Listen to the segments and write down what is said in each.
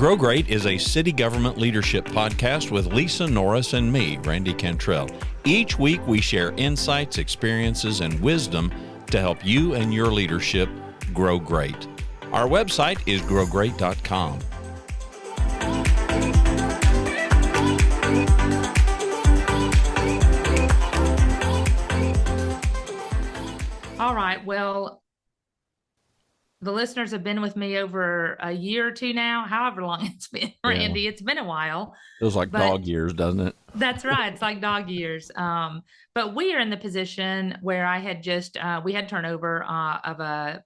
Grow Great is a city government leadership podcast with Lisa Norris and me, Randy Cantrell. Each week we share insights, experiences, and wisdom to help you and your leadership grow great. Our website is growgreat.com. All right. Well, the listeners have been with me over a year or two now, however long it's been, Randy. It's been a while. Feels like dog years, doesn't it? That's right. It's like dog years. But we are in the position where I had just, we had turnover of a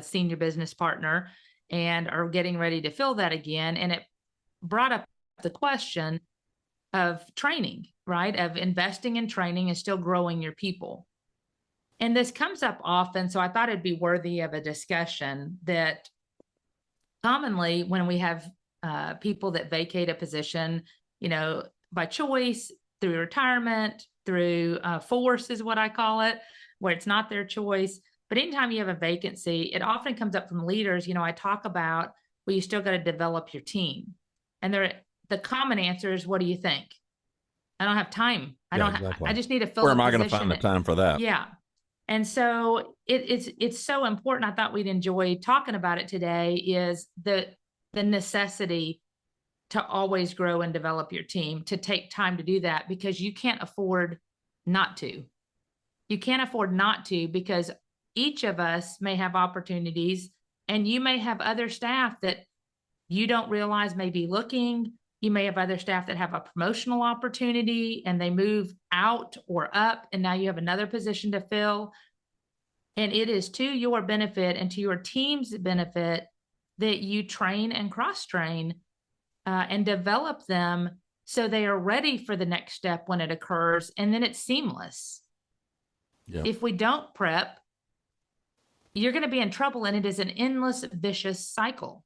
senior business partner and are getting ready to fill that again. And it brought up the question of training, right? Of investing in training and still growing your people. And this comes up often, so I thought it'd be worthy of a discussion that commonly when we have people that vacate a position, you know, by choice, through retirement, through force is what I call it, where it's not their choice. But anytime you have a vacancy, it often comes up from leaders. You know, I talk about, well, you still got to develop your team. And the common answer is, what do you think? I don't have time. I just need to fill. Where am I going to find the time for that? Yeah. And so it's so important. I thought we'd enjoy talking about it today, is the necessity to always grow and develop your team, to take time to do that, because you can't afford not to. You can't afford not to, because each of us may have opportunities, and you may have other staff that you don't realize may be looking. You may have other staff that have a promotional opportunity and they move out or up, and now you have another position to fill. And it is to your benefit and to your team's benefit that you train and cross-train and develop them so they are ready for the next step when it occurs, and then it's seamless. Yep. If we don't prep, you're going to be in trouble, and it is an endless, vicious cycle.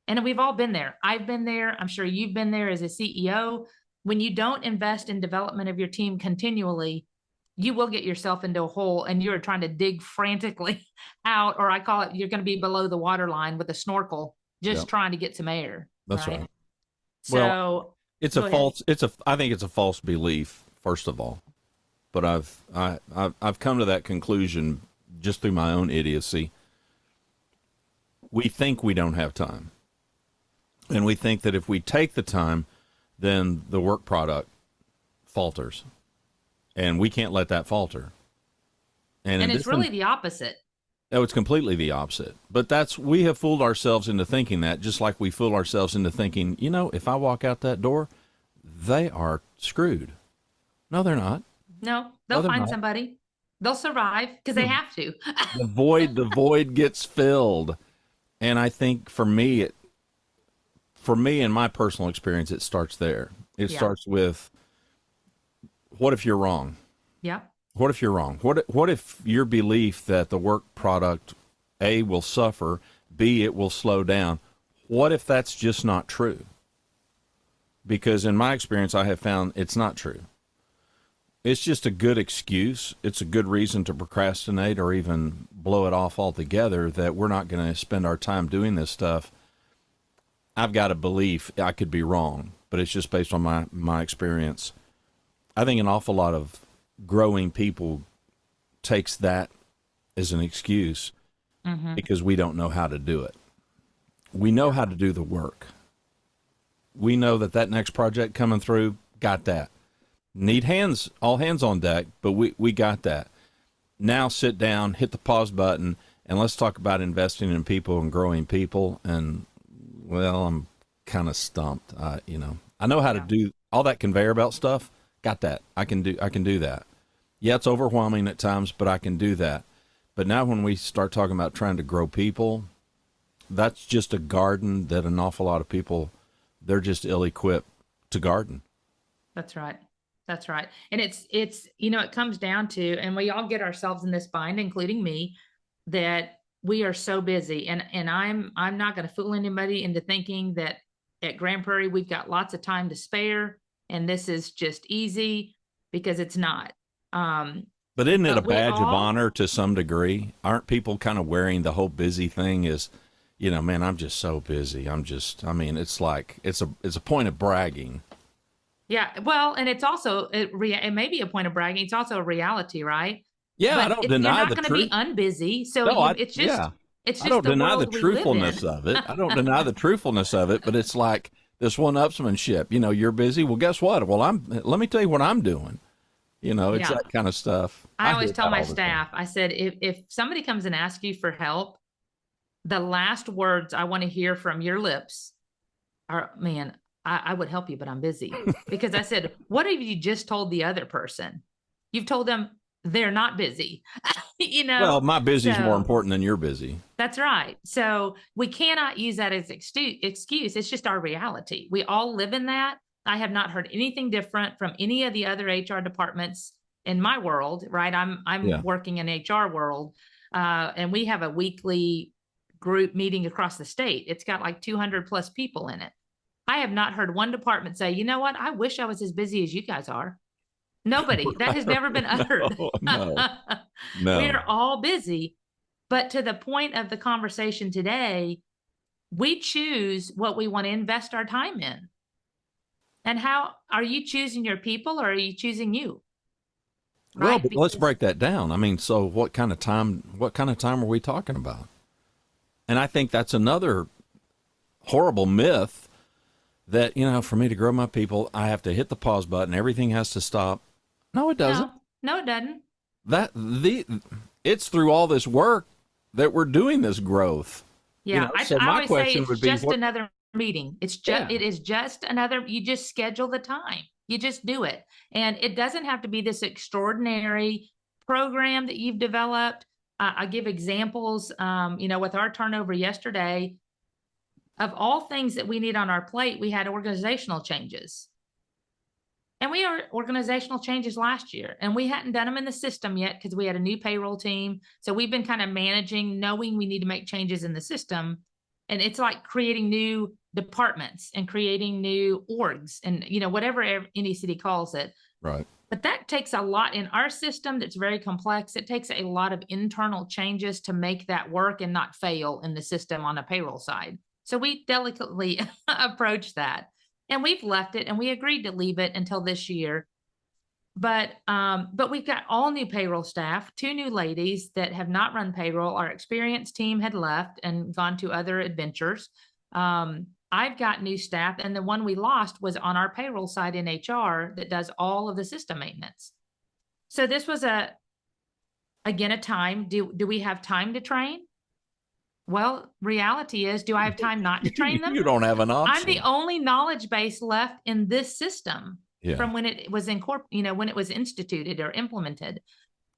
And we've all been there. I've been there. I'm sure you've been there as a CEO. When you don't invest in development of your team continually, you will get yourself into a hole, and you're trying to dig frantically out, or I call it, you're going to be below the waterline with a snorkel, just trying to get some air. That's right. So well, I think it's a false belief, first of all, but I've come to that conclusion just through my own idiocy. We think we don't have time. And we think that if we take the time, then the work product falters. And we can't let that falter. And it's really the opposite. No, it's completely the opposite. But we have fooled ourselves into thinking that, just like we fool ourselves into thinking, you know, if I walk out that door, they are screwed. No, they're not. No, they'll find somebody. They'll survive because they have to. The void gets filled. And I think for me, in my personal experience, it starts there. It starts with, what if you're wrong? Yeah. What if you're wrong? What if your belief that the work product, A, will suffer, B, it will slow down? What if that's just not true? Because in my experience, I have found it's not true. It's just a good excuse. It's a good reason to procrastinate or even blow it off altogether, that we're not going to spend our time doing this stuff. I've got a belief, I could be wrong, but it's just based on my experience. I think an awful lot of growing people takes that as an excuse because we don't know how to do it. We know how to do the work. We know that next project coming through, got that. Need hands, all hands on deck, but we got that. Now sit down, hit the pause button, and let's talk about investing in people and growing people. And, well, I'm kind of stumped. I know how to do all that conveyor belt stuff. Got that. I can do that. Yeah, it's overwhelming at times, but I can do that. But now when we start talking about trying to grow people, that's just a garden that an awful lot of people, they're just ill-equipped to garden. That's right. That's right. And it's, it comes down to, and we all get ourselves in this bind, including me, that we are so busy. And I'm not going to fool anybody into thinking that at Grand Prairie, we've got lots of time to spare and this is just easy, because it's not. But isn't it a badge of honor to some degree? Aren't people kind of wearing the whole busy thing as, you know, man, I'm just so busy. I mean, it's like, it's a point of bragging. Yeah, well, and it's also it may be a point of bragging. It's also a reality, right? Yeah, I But don't you're deny not the going to be truth. unbusy. So No, yeah, it's I just don't the deny the world we live in. truthfulness of it. I don't deny the truthfulness of it, but it's like this one-upsmanship. You know, you're busy. Well, guess what? Well, let me tell you what I'm doing. You know, it's Yeah. that kind of stuff. I I hear always tell that my all the time. staff, I said, if somebody comes and asks you for help, the last words I want to hear from your lips are, man, I would help you, but I'm busy. Because I said, what have you just told the other person? You've told them they're not busy, you Well, know? my busy's more So important than your busy. that's right. So we cannot use that as excuse. It's just our reality. We all live in that. I have not heard anything different from any of the other HR departments in my world, right? I'm Yeah. working in HR world, and we have a weekly group meeting across the state. It's got like 200 plus people in it. I have not heard one department say, you know what? I wish I was as busy as you guys are. Nobody. That has never been uttered. No, no, We no. are all busy. But to the point of the conversation today, we choose what we want to invest our time in. And how are you choosing your people, or are you choosing you? Well, Right? but let's Because break that down. I mean, so what kind of time? What kind of time are we talking about? And I think that's another horrible myth that, you know, for me to grow my people, I have to hit the pause button. Everything has to stop. No, it doesn't. no, it doesn't. That the It's through all this work that we're doing this growth. You Yeah. know, I, so I my always say question it's would be, just what? another meeting. Yeah, It is just another, you just schedule the time. You just do it. And it doesn't have to be this extraordinary program that you've developed. I give examples, you know, with our turnover yesterday, of all things that we need on our plate, we had organizational changes. And we are organizational changes last year, and we hadn't done them in the system yet because we had a new payroll team. So we've been kind of managing, knowing we need to make changes in the system. And it's like creating new departments and creating new orgs and, you know, whatever any city calls it. right. But that takes a lot in our system that's very complex. It takes a lot of internal changes to make that work and not fail in the system on a payroll side. So we delicately approach that. And we've left it, and we agreed to leave it until this year. But we've got all new payroll staff, two new ladies that have not run payroll. Our experienced team had left and gone to other adventures. I've got new staff, and the one we lost was on our payroll side in HR that does all of the system maintenance. So this was again, a time. Do we have time to train? Well, reality is, do I have time not to train them? You don't have an I'm the option. only knowledge base left in this system Yeah. from when it was when it was instituted or implemented.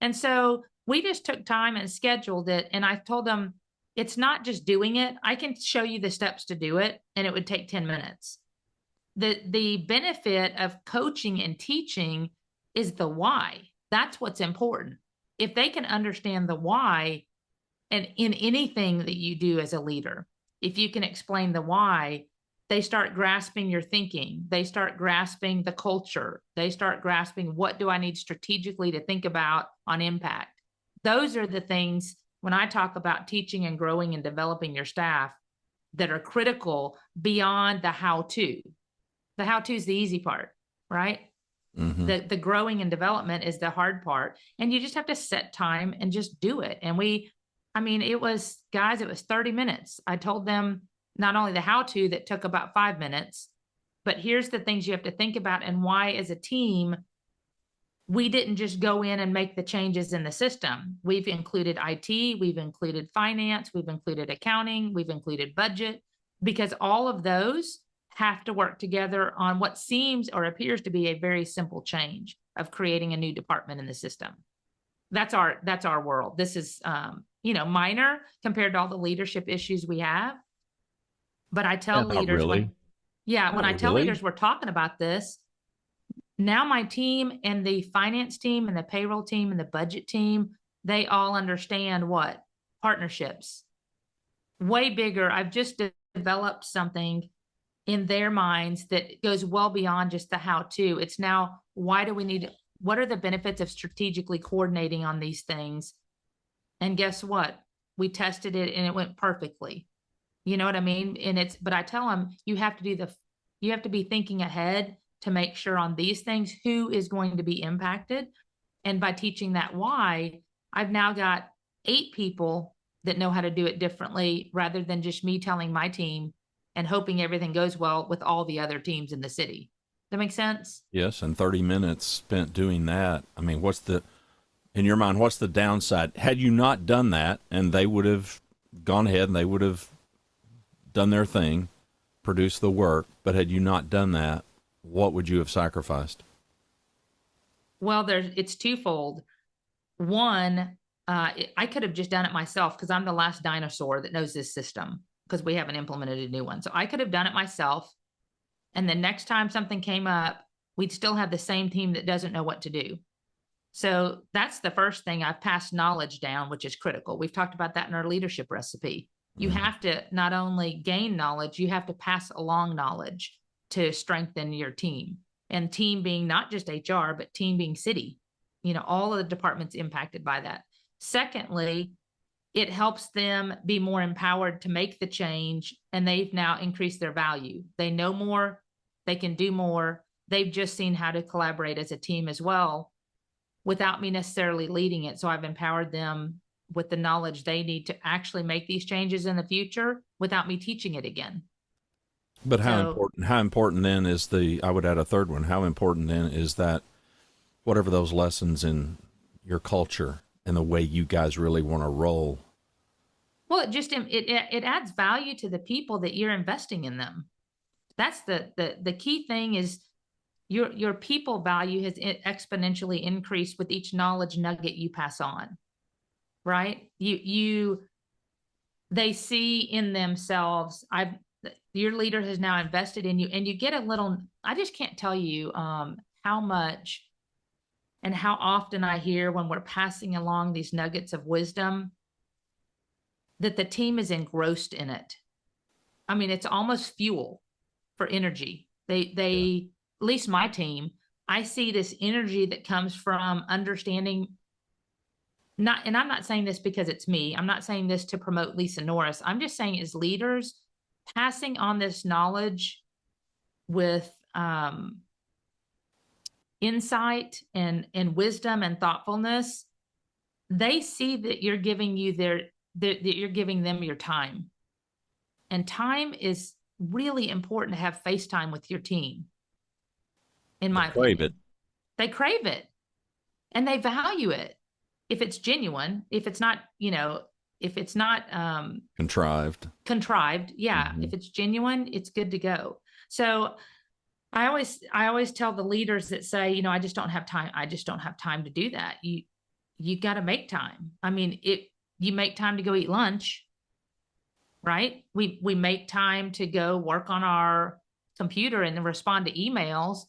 And so we just took time and scheduled it. And I told them, it's not just doing it. I can show you the steps to do it, and it would take 10 minutes. The benefit of coaching and teaching is the why. That's what's important. If they can understand the why, and in anything that you do as a leader, if you can explain the why, they start grasping your thinking. They start grasping the culture. They start grasping, what do I need strategically to think about on impact? Those are the things, when I talk about teaching and growing and developing your staff, that are critical beyond the how-to. The how-to is the easy part, right? Mm-hmm. The growing and development is the hard part. And you just have to set time and just do it. And it was 30 minutes. I told them not only the how-to that took about 5 minutes, but here's the things you have to think about and why, as a team, we didn't just go in and make the changes in the system. We've included IT, we've included finance, we've included accounting, we've included budget, because all of those have to work together on what seems or appears to be a very simple change of creating a new department in the system. That's our world. This is, minor compared to all the leadership issues we have. But I tell Not leaders really. when I tell really. leaders we're talking about this, now my team and the finance team and the payroll team and the budget team, they all understand what? Partnerships. Way bigger. I've just developed something in their minds that goes well beyond just the how-to. It's now, what are the benefits of strategically coordinating on these things? And guess what? We tested it and it went perfectly. You know what I mean? And but I tell them you have to you have to be thinking ahead to make sure on these things who is going to be impacted. And by teaching that why, I've now got 8 people that know how to do it differently rather than just me telling my team and hoping everything goes well with all the other teams in the city. That makes sense? Yes, and 30 minutes spent doing that. I mean, in your mind, what's the downside? Had you not done that, and they would have gone ahead and they would have done their thing, produced the work, but had you not done that, what would you have sacrificed? Well, it's twofold. One, I could have just done it myself because I'm the last dinosaur that knows this system because we haven't implemented a new one. So I could have done it myself. And the next time something came up, we'd still have the same team that doesn't know what to do. So that's the first thing. I've passed knowledge down, which is critical. We've talked about that in our leadership recipe. You have to not only gain knowledge, you have to pass along knowledge to strengthen your team. And team being not just HR, but team being city, all of the departments impacted by that. Secondly, it helps them be more empowered to make the change, and they've now increased their value. They know more, they can do more. They've just seen how to collaborate as a team as well without me necessarily leading it. So I've empowered them with the knowledge they need to actually make these changes in the future without me teaching it again. But how important then is I would add a third one. How important then is that whatever those lessons in your culture and the way you guys really want to roll? Well, it adds value to the people that you're investing in them. That's the key thing is your people value has exponentially increased with each knowledge nugget you pass on, right? They see in themselves, your leader has now invested in you, and you get I just can't tell you how much and how often I hear when we're passing along these nuggets of wisdom that the team is engrossed in it. I mean, it's almost fuel for energy. They At least my team, I see this energy that comes from understanding and I'm not saying this because it's me. I'm not saying this to promote Lisa Norris. I'm just saying as leaders, passing on this knowledge with insight and wisdom and thoughtfulness, they see that you're giving that you're giving them your time. And time is really important to have face time with your team. In my opinion, they crave it and they value it. If it's genuine, if it's not, if it's not contrived, yeah. Mm-hmm. If it's genuine, it's good to go. So I always tell the leaders that say, I just don't have time. I just don't have time to do that. You got to make time. I mean, you make time to go eat lunch, right? We make time to go work on our computer and then respond to emails.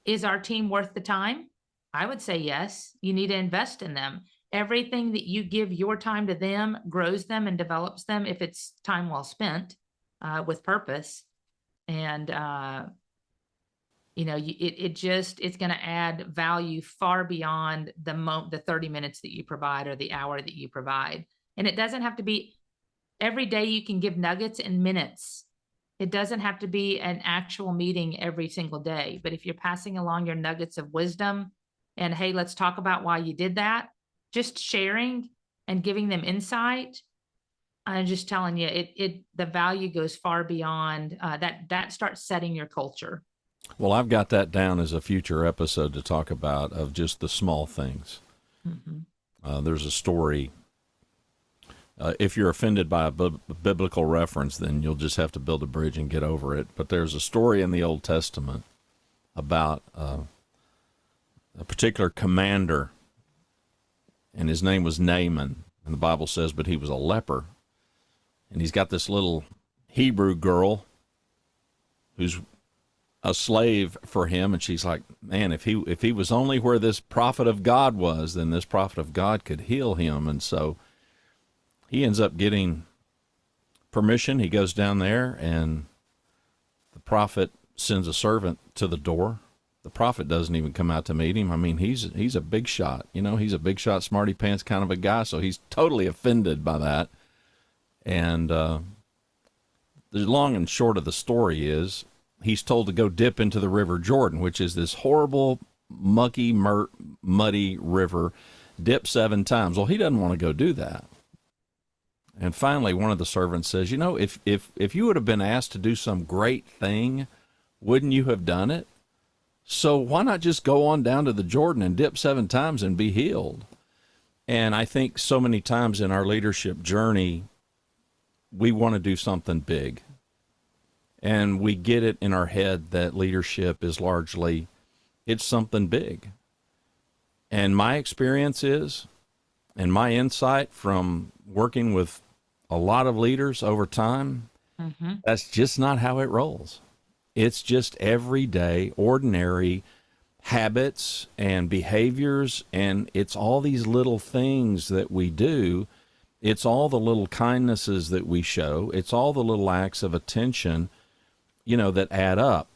Is our team worth the time? I would say yes. You need to invest in them. Everything that you give your time to them grows them and develops them if it's time well spent with purpose. And, it's going to add value far beyond the 30 minutes that you provide or the hour that you provide. And it doesn't have to be every day. You can give nuggets in minutes. It doesn't have to be an actual meeting every single day. But if you're passing along your nuggets of wisdom and, hey, let's talk about why you did that, just sharing and giving them insight, I'm just telling you, the value goes far beyond that starts setting your culture. Well, I've got that down as a future episode to talk about of just the small things. Mm-hmm. There's a story. If you're offended by a biblical reference, then you'll just have to build a bridge and get over it. But there's a story in the Old Testament about a particular commander, and his name was Naaman. And the Bible says, but he was a leper. And he's got this little Hebrew girl who's a slave for him. And she's like, man, if he was only where this prophet of God was, then this prophet of God could heal him. And so he ends up getting permission. He goes down there, and the prophet sends a servant to the door. The prophet doesn't even come out to meet him. I mean, he's a big shot. He's a big shot, smarty pants kind of a guy, so he's totally offended by that. And the long and short of the story is he's told to go dip into the River Jordan, which is this horrible, mucky, muddy river, dip 7 times. Well, he doesn't want to go do that. And finally, one of the servants says, you know, if you would have been asked to do some great thing, wouldn't you have done it? So why not just go on down to the Jordan and dip 7 times and be healed? And I think so many times in our leadership journey, we want to do something big. And we get it in our head that leadership is largely, it's something big. And my experience is, and my insight from working with a lot of leaders over time, that's just not how it rolls. It's just everyday, ordinary habits and behaviors, and it's all these little things that we do. It's all the little kindnesses that we show. It's all the little acts of attention, you know, that add up.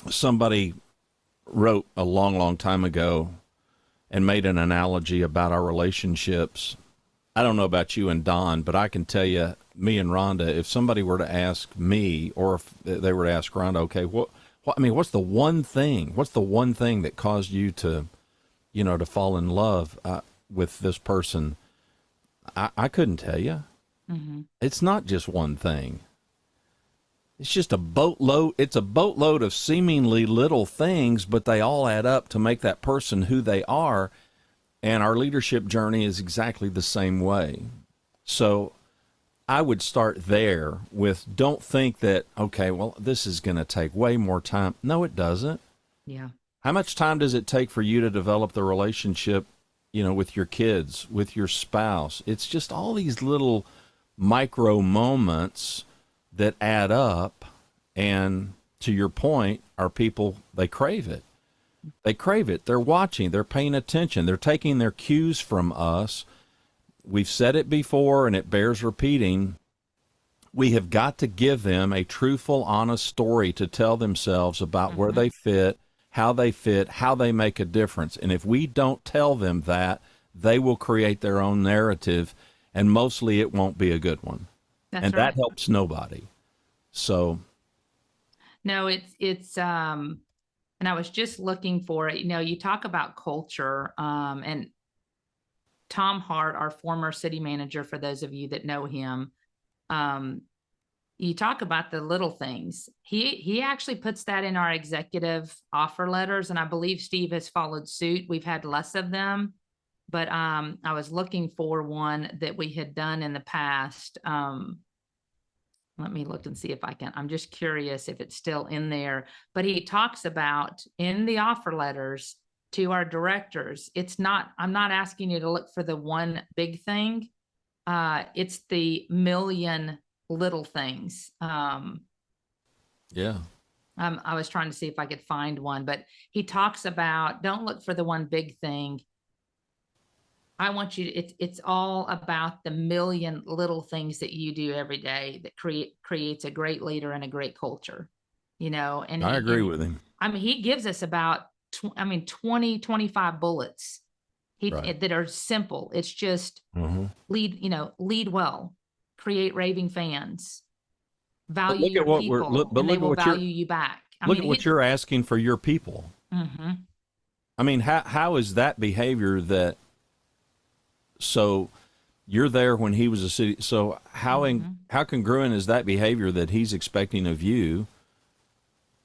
Somebody wrote a long, long time ago and made an analogy about our relationships. I don't know about you and Don, but I can tell you, me and Rhonda, if somebody were to ask me, or if they were to ask Rhonda, okay, what's the one thing? What's the one thing that caused you to, you know, to fall in love with this person? I couldn't tell you. It's not just one thing. It's just a boatload. It's a boatload of seemingly little things, but they all add up to make that person who they are. And our leadership journey is exactly the same way. So I would start there with, don't think that, okay, well, this is going to take way more time. No, it doesn't. Yeah. How much time does it take for you to develop the relationship, you know, with your kids, with your spouse? It's just all these little micro moments that add up. And to your point, our people, they crave it. They crave it. They're watching. They're paying attention. They're taking their cues from us. We've said it before, and it bears repeating. We have got to give them a truthful, honest story to tell themselves about where they fit, how they make a difference. And if we don't tell them that, they will create their own narrative, and mostly it won't be a good one. That's and right. that helps nobody. So, No, it's and I was just looking for it. You know, you talk about culture, and Tom Hart, our former city manager, for those of you that know him, you talk about the little things. He actually puts that in our executive offer letters, and I believe Steve has followed suit. We've had less of them, but I was looking for one that we had done in the past. Let me look and see if I can. I'm just curious if it's still in there. But he talks about in the offer letters to our directors, I'm not asking you to look for the one big thing. It's the million little things. yeah. I was trying to see if I could find one, but he talks about, don't look for the one big thing. I want you to, it's all about the million little things that you do every day that creates a great leader and a great culture, you know. And I agree with him. I mean, he gives us about 20, 25 bullets that are simple. It's just lead well, create raving fans, value your people, and they will value you back. Look at what you're asking for your people. I mean, how is that behavior that, so you're there when he was a city, so how congruent is that behavior that he's expecting of you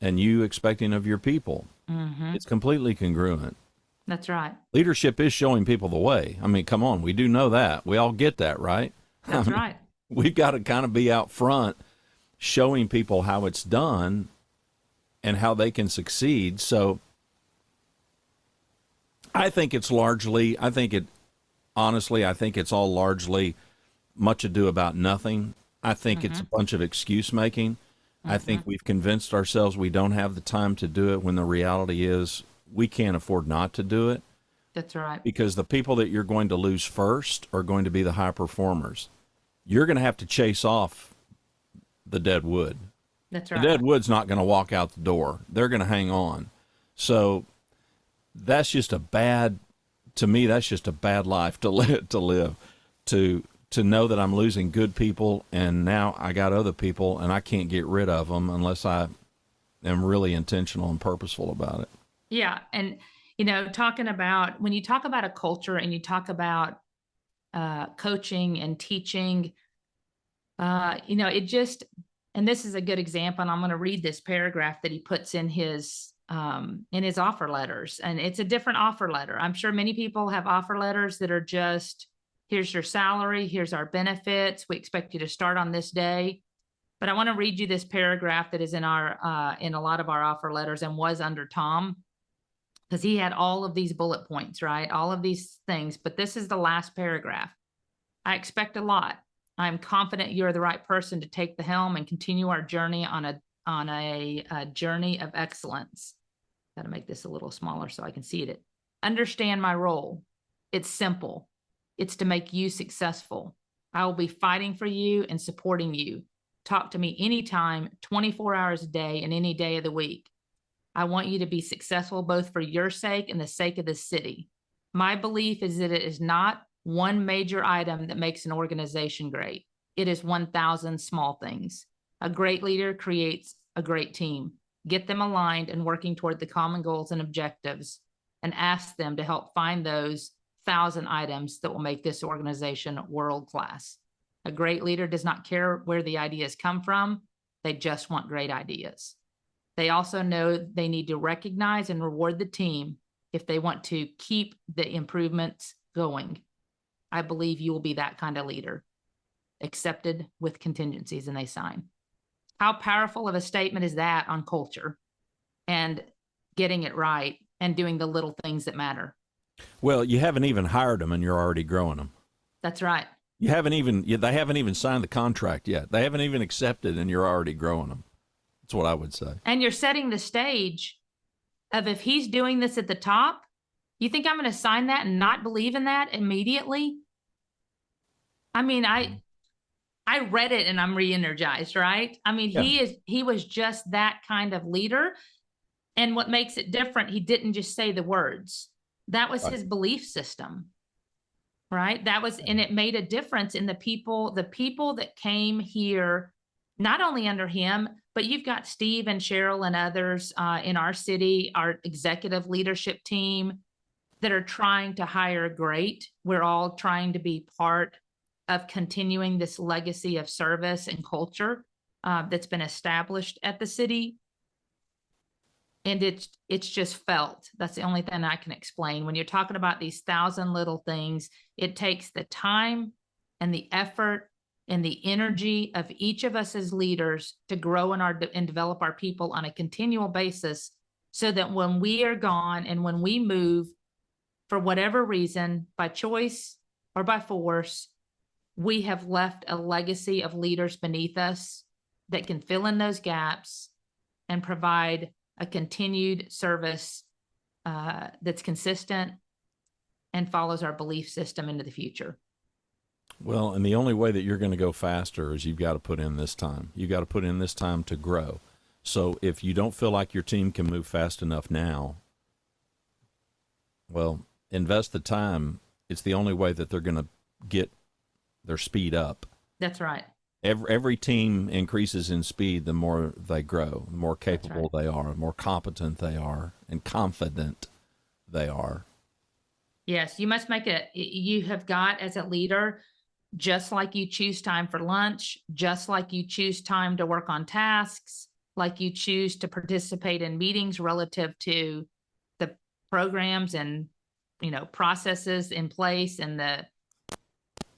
and you expecting of your people? It's completely congruent. That's right. Leadership is showing people the way. I mean, come on, we do know that. We all get that, right? That's right. We've got to kind of be out front showing people how it's done and how they can succeed. So I think it's all largely much ado about nothing. I think it's a bunch of excuse making. I think we've convinced ourselves we don't have the time to do it when the reality is we can't afford not to do it. That's right. Because the people that you're going to lose first are going to be the high performers. You're going to have to chase off the dead wood. That's right. The dead wood's not going to walk out the door. They're going to hang on. So that's just a bad life to live, to to know that I'm losing good people, and now I got other people, and I can't get rid of them unless I am really intentional and purposeful about it. Yeah. And, talking about when you talk about a culture and you talk about coaching and teaching, it just, and this is a good example. And I'm going to read this paragraph that he puts in his offer letters. And it's a different offer letter. I'm sure many people have offer letters that are just, here's your salary, here's our benefits, we expect you to start on this day. But I want to read you this paragraph that is in in a lot of our offer letters and was under Tom, because he had all of these bullet points, right? All of these things. But this is the last paragraph. I expect a lot. I'm confident you're the right person to take the helm and continue our journey on a journey of excellence. Got to make this a little smaller so I can see it. Understand my role. It's simple. It's to make you successful. I will be fighting for you and supporting you. Talk to me anytime, 24 hours a day and any day of the week. I want you to be successful both for your sake and the sake of the city. My belief is that it is not one major item that makes an organization great. It is 1,000 small things. A great leader creates a great team. Get them aligned and working toward the common goals and objectives, and ask them to help find those 1,000 items that will make this organization world class. A great leader does not care where the ideas come from. They just want great ideas. They also know they need to recognize and reward the team if they want to keep the improvements going. I believe you will be that kind of leader. Accepted with contingencies, and they sign. How powerful of a statement is that on culture and getting it right and doing the little things that matter? Well, you haven't even hired them and you're already growing them. That's right. They haven't even signed the contract yet. They haven't even accepted and you're already growing them. That's what I would say. And you're setting the stage of, if he's doing this at the top, you think I'm going to sign that and not believe in that immediately? I mean, I read it and I'm re-energized, right? I mean, Yeah. he was just that kind of leader. And what makes it different, he didn't just say the words. That was his belief system, right? And it made a difference in the people that came here, not only under him, but you've got Steve and Cheryl and others in our city, our executive leadership team, that are trying to hire great. We're all trying to be part of continuing this legacy of service and culture that's been established at the city. And it's just felt. That's the only thing I can explain. When you're talking about these 1,000 little things, it takes the time and the effort and the energy of each of us as leaders to grow and develop our people on a continual basis, so that when we are gone and when we move, for whatever reason, by choice or by force, we have left a legacy of leaders beneath us that can fill in those gaps and provide a continued service that's consistent and follows our belief system into the future. Well, and the only way that you're going to go faster is you've got to put in this time. You've got to put in this time to grow. So if you don't feel like your team can move fast enough now, well, invest the time. It's the only way that they're going to get their speed up. That's right. Every team increases in speed the more they grow, the more capable they are, the more competent they are, and confident they are. Yes, you must you have got, as a leader, just like you choose time for lunch, just like you choose time to work on tasks, like you choose to participate in meetings relative to the programs and, processes in place and the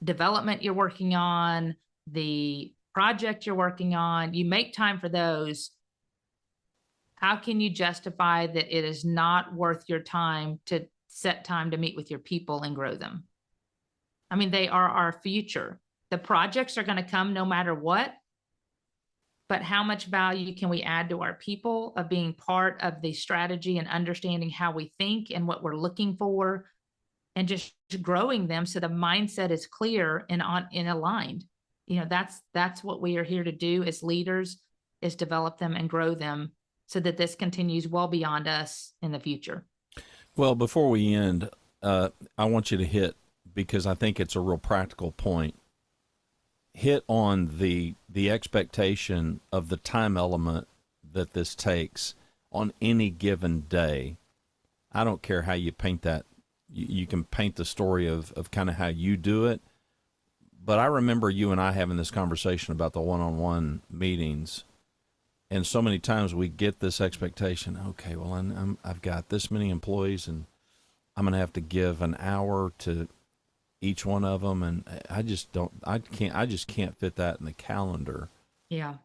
development you're working on, the project you're working on, you make time for those. How can you justify that it is not worth your time to set time to meet with your people and grow them? I mean, they are our future. The projects are going to come no matter what, but how much value can we add to our people of being part of the strategy and understanding how we think and what we're looking for, and just growing them so the mindset is clear and aligned. That's what we are here to do as leaders, is develop them and grow them so that this continues well beyond us in the future. Well, before we end, I want you to hit, because I think it's a real practical point. hit on the expectation of the time element that this takes on any given day. I don't care how you paint that. You can paint the story of kind of how you do it. But I remember you and I having this conversation about the one-on-one meetings. And so many times we get this expectation, okay, well, I've got this many employees and I'm going to have to give an hour to each one of them. And I just can't fit that in the calendar. Yeah.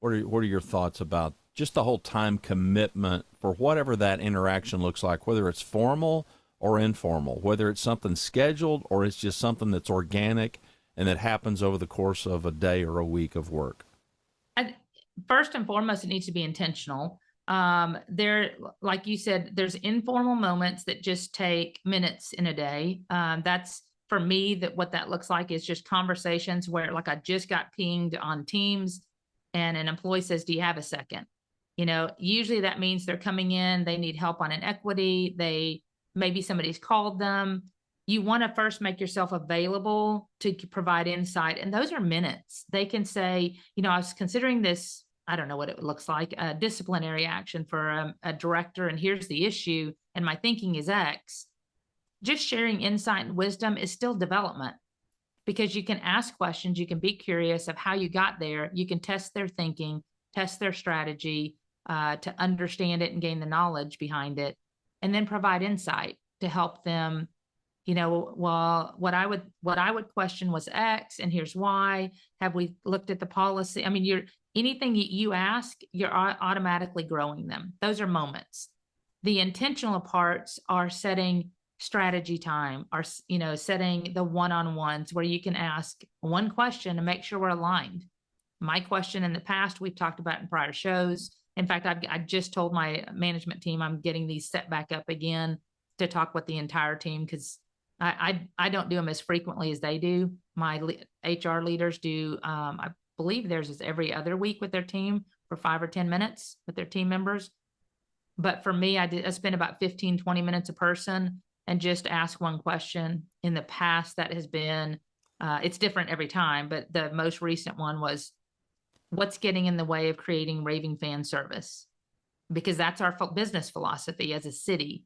What are your thoughts about just the whole time commitment for whatever that interaction looks like, whether it's formal or informal, whether it's something scheduled or it's just something that's organic and that happens over the course of a day or a week of work? First and foremost, it needs to be intentional. There, like you said, there's informal moments that just take minutes in a day. That's for me, that what that looks like is just conversations where, like, I just got pinged on Teams and an employee says, do you have a second? Usually that means they're coming in, they need help on an equity, maybe somebody's called them. You want to first make yourself available to provide insight. And those are minutes. They can say, I was considering this, I don't know what it looks like, a disciplinary action for a director, and here's the issue, and my thinking is X. Just sharing insight and wisdom is still development, because you can ask questions, you can be curious of how you got there, you can test their thinking, test their strategy to understand it and gain the knowledge behind it, and then provide insight to help them. Well, what I would question was X, and here's why. Have we looked at the policy? I mean, anything you ask, you're automatically growing them. Those are moments. The intentional parts are setting strategy time, or setting the one-on-ones where you can ask one question and make sure we're aligned. My question in the past, we've talked about in prior shows. In fact, I just told my management team I'm getting these set back up again to talk with the entire team, because I don't do them as frequently as they do. My HR leaders do. I believe theirs is every other week with their team for 5 or 10 minutes with their team members. But for me, I spend about 15, 20 minutes a person and just ask one question. In the past, that has been, it's different every time, but the most recent one was, what's getting in the way of creating raving fan service? Because that's our business philosophy as a city.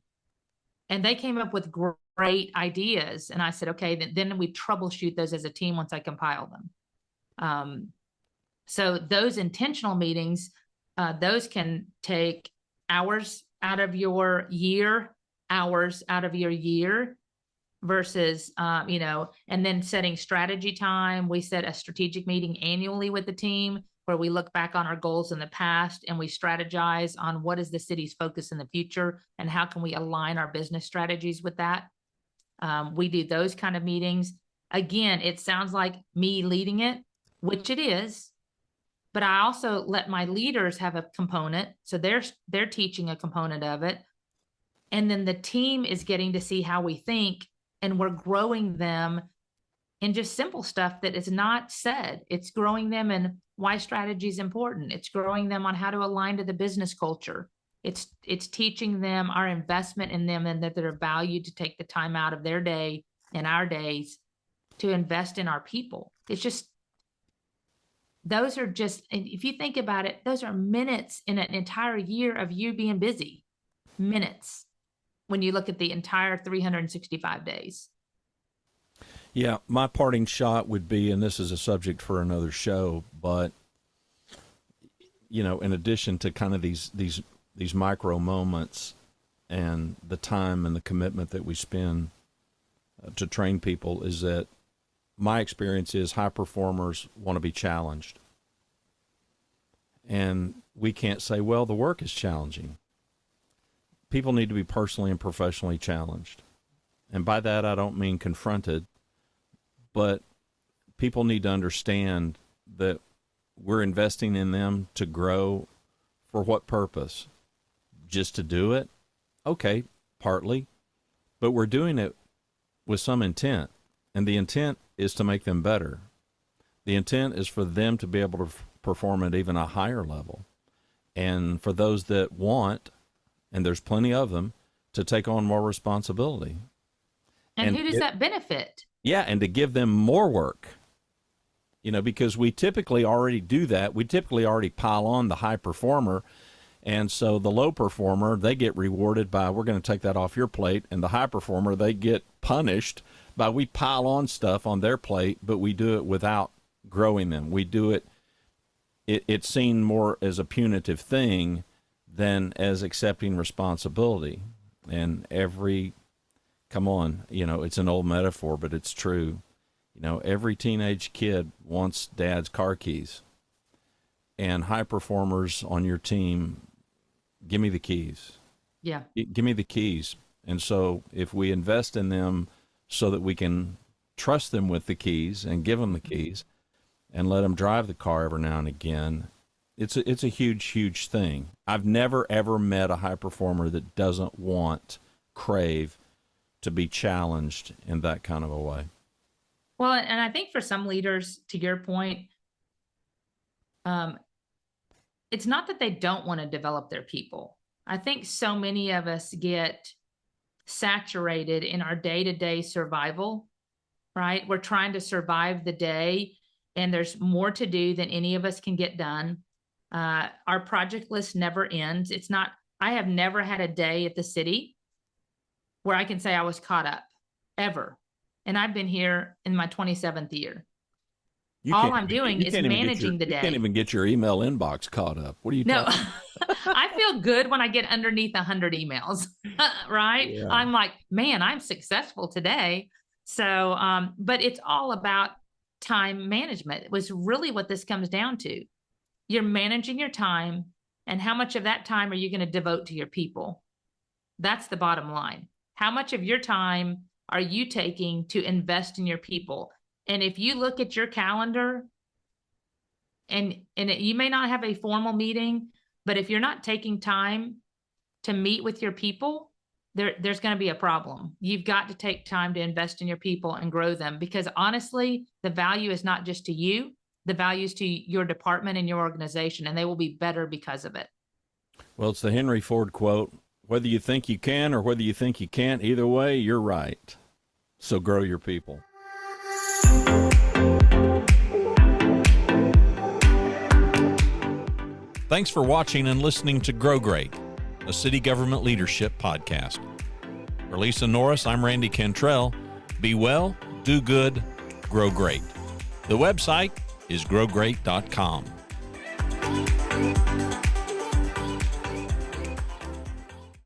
And they came up with great ideas. And I said, okay, then we troubleshoot those as a team once I compile them. So those intentional meetings, those can take hours out of your year, versus, and then setting strategy time. We set a strategic meeting annually with the team where we look back on our goals in the past and we strategize on what is the city's focus in the future and how can we align our business strategies with that. We do those kind of meetings. Again, it sounds like me leading it, which it is, but I also let my leaders have a component. So they're teaching a component of it. And then the team is getting to see how we think, and we're growing them in just simple stuff that is not said. It's growing them in why strategy is important. It's growing them on how to align to the business culture. It's teaching them our investment in them, and that they're valued to take the time out of their day and our days to invest in our people. It's just, those are just, if you think about it, those are minutes in an entire year of you being busy. Minutes when you look at the entire 365 days. Yeah, my parting shot would be, and this is a subject for another show, but in addition to kind of these micro moments and the time and the commitment that we spend to train people, is that my experience is high performers want to be challenged. And we can't say, well, the work is challenging. People need to be personally and professionally challenged. And by that, I don't mean confronted, but people need to understand that we're investing in them to grow. For what purpose? Just to do it? Okay, partly. But we're doing it with some intent. And the intent is to make them better. The intent is for them to be able to perform at even a higher level. And for those that want, and there's plenty of them, to take on more responsibility. And who does that benefit? Yeah, and to give them more work. because we typically already do that. We typically already pile on the high performer. And so the low performer, they get rewarded by, we're going to take that off your plate. And the high performer, they get punished by, we pile on stuff on their plate, but we do it without growing them. We do it's seen more as a punitive thing than as accepting responsibility. And come on, it's an old metaphor, but it's true. Every teenage kid wants dad's car keys. And high performers on your team, give me the keys. Yeah. Give me the keys. And so if we invest in them so that we can trust them with the keys and give them the keys and let them drive the car every now and again, it's a huge, huge thing. I've never, ever met a high performer that doesn't crave to be challenged in that kind of a way. Well, and I think for some leaders, to your point, it's not that they don't want to develop their people. I think so many of us get saturated in our day-to-day survival, right? We're trying to survive the day, and there's more to do than any of us can get done. Our project list never ends. I have never had a day at the city where I can say I was caught up, ever. And I've been here in my 27th year. All I'm doing is managing the day. You can't even get your email inbox caught up. What are you talking about? I feel good when I get underneath 100 emails, right? Yeah. I'm like, man, I'm successful today. So, but it's all about time management. It was really what this comes down to. You're managing your time, and how much of that time are you going to devote to your people? That's the bottom line. How much of your time are you taking to invest in your people? And if you look at your calendar, you may not have a formal meeting, but if you're not taking time to meet with your people, there's going to be a problem. You've got to take time to invest in your people and grow them, because honestly, the value is not just to you, the value is to your department and your organization, and they will be better because of it. Well, it's the Henry Ford quote, whether you think you can or whether you think you can't, either way, you're right. So grow your people. Thanks for watching and listening to Grow Great, a city government leadership podcast. For Lisa Norris, I'm Randy Cantrell. Be well, do good, grow great. The website is growgreat.com.